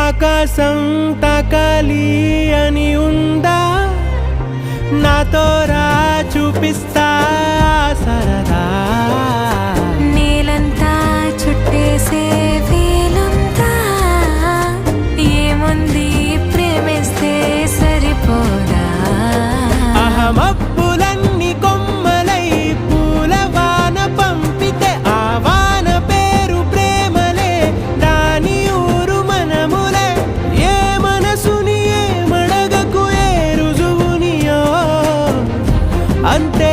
ఆకాశం తాకాలి అని ఉందా, నాతో రా చూపిస్తా సరదా. నేలంతా చుట్టేసే వేలుందా, ఏముంది ప్రేమిస్తే సరిపోదా. అహమప్పులన్నీ కొమ్మలై పూలవాన పంపితే ఆ వాన పేరు ప్రేమలే, దాని ఊరు మనములే. ఏ మనసుని ఏ మడగకు ఏ రుజువునియో అంతే